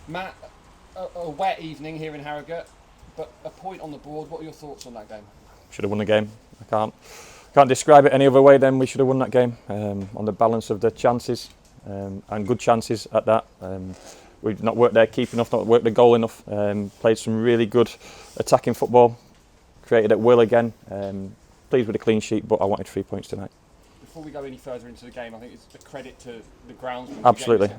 Matt, a wet evening here in Harrogate, but a point on the board. What are your thoughts on that game? Should have won the game. I can't describe it any other way than we should have won that game. On the balance of the chances, and good chances at that. We've not worked their keep enough, not worked the goal enough. Played some really good attacking football, created at will again. Pleased with the clean sheet, but I wanted 3 points tonight. Before we go any further into the game, I think it's a credit to the groundsman. Absolutely.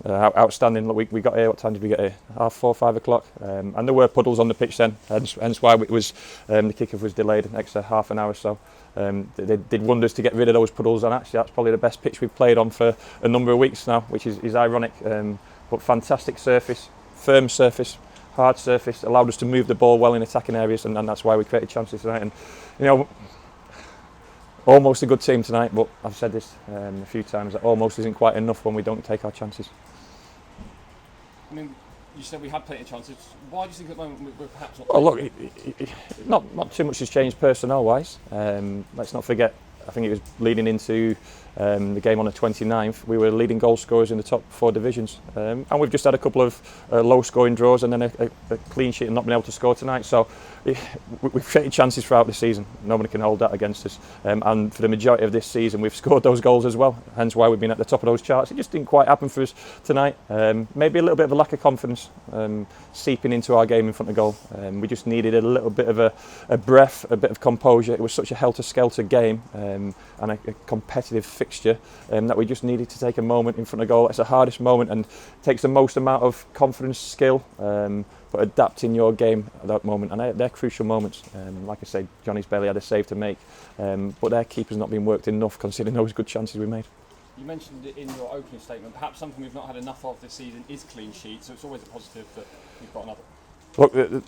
Outstanding. Look, we got here. What time did we get here? 4:30, 5 o'clock. And there were puddles on the pitch then, hence why it was the kick-off was delayed an extra half an hour or so. They did wonders to get rid of those puddles, and actually that's probably the best pitch we've played on for a number of weeks now, which is ironic. But fantastic surface, firm surface, hard surface, allowed us to move the ball well in attacking areas, and that's why we created chances tonight. And you know, almost a good team tonight, but I've said this a few times, that almost isn't quite enough when we don't take our chances. I mean, you said we had plenty of chances. Why do you think at the moment we're perhaps not? Oh look, not too much has changed personnel-wise. Let's not forget, I think it was leading into the game on the 29th, we were leading goal scorers in the top 4 divisions. And we've just had a couple of low-scoring draws and then a clean sheet and not been able to score tonight. So we've created chances throughout the season. Nobody can hold that against us. And for the majority of this season, we've scored those goals as well. Hence why we've been at the top of those charts. It just didn't quite happen for us tonight. Maybe a little bit of a lack of confidence seeping into our game in front of goal. We just needed a little bit of a breath, a bit of composure. It was such a helter-skelter game and a competitive fixture that we just needed to take a moment in front of goal. It's the hardest moment and takes the most amount of confidence, skill, but adapting your game at that moment, and they're crucial moments. Like I say, Johnny's barely had a save to make, but their keeper's not been worked enough considering those good chances we made. You mentioned it in your opening statement, perhaps something we've not had enough of this season is clean sheets, so it's always a positive that we've got another. Look,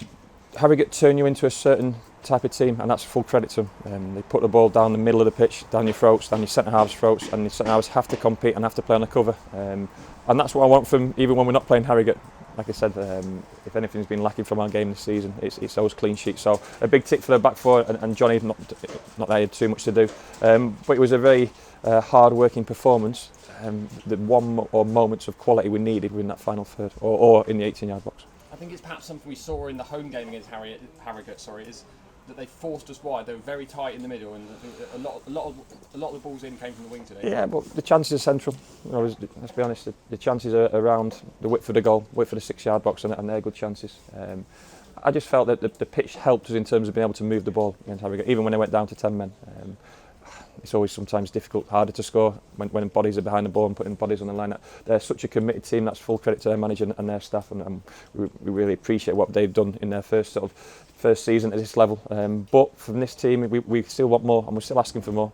Harrogate turn you into a certain type of team, and that's full credit to them. They put the ball down the middle of the pitch, down your throats, down your centre-halves' throats, and your centre-halves have to compete and have to play on the cover. And that's what I want from even when we're not playing Harrogate. Like I said, if anything's been lacking from our game this season, it's those clean sheets. So a big tick for the back four, and Johnny not that he had too much to do, but it was a very hard-working performance. The one or moments of quality we needed were in that final third, or in the 18-yard box. I think it's perhaps something we saw in the home game against Harrogate. Is that they forced us wide. They were very tight in the middle, and I think a lot of the balls in came from the wing today. Yeah, but the chances are central. You know, let's be honest, the chances are around the width of the goal, width of the 6-yard box, and they're good chances. I just felt that the pitch helped us in terms of being able to move the ball against Harrogate, even when they went down to 10 men. It's always sometimes difficult, harder to score when bodies are behind the ball and putting bodies on the line. They're such a committed team. That's full credit to their manager and their staff, and we really appreciate what they've done in their first season at this level. But from this team, we still want more, and we're still asking for more.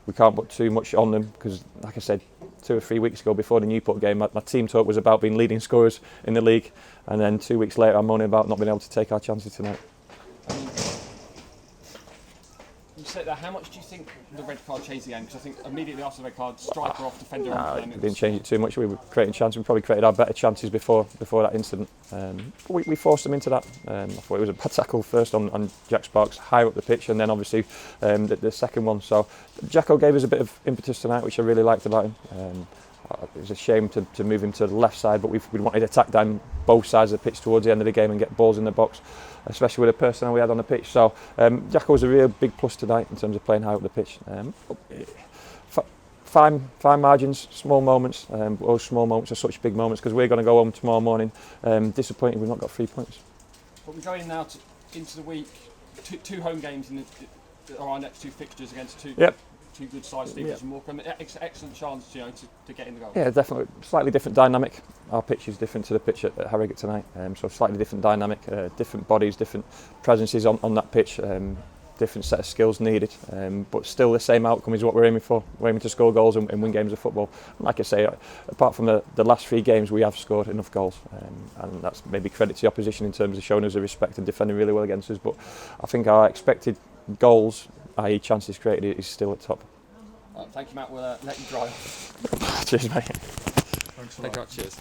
We can't put too much on them because, like I said, 2 or 3 weeks ago before the Newport game, my team talk was about being leading scorers in the league, and then 2 weeks later I'm moaning about not being able to take our chances tonight. You said that. How much do you think the red card changed the game? Because I think immediately after the red card, striker off, defender on. It didn't change it too much. We were creating chances. We probably created our better chances before that incident. But we forced them into that. I thought it was a bad tackle first on Jack Sparks, higher up the pitch, and then obviously the second one. So Jacko gave us a bit of impetus tonight, which I really liked about him. It was a shame to move him to the left side, but we wanted to attack down both sides of the pitch towards the end of the game and get balls in the box, especially with the personnel we had on the pitch. So Jacko was a real big plus tonight in terms of playing high up the pitch. Fine margins, small moments. Those small moments are such big moments because we're going to go home tomorrow morning disappointed we've not got 3 points. But we're going now into the week, two home games are our next 2 fixtures against two good sides, Stevenage and Morecambe. Excellent chance, to get in the goal. Yeah, definitely. Slightly different dynamic. Our pitch is different to the pitch at Harrogate tonight. So slightly different dynamic, different bodies, different presences on that pitch. Different set of skills needed, but still the same outcome is what we're aiming for. We're aiming to score goals and win games of football. And like I say, apart from the last 3 games, we have scored enough goals, and that's maybe credit to the opposition in terms of showing us the respect and defending really well against us. But I think our expected goals, i.e. chances created, is still at top. Thank you, Matt. We'll let you dry off. Cheers, mate. Thanks a lot. Cheers.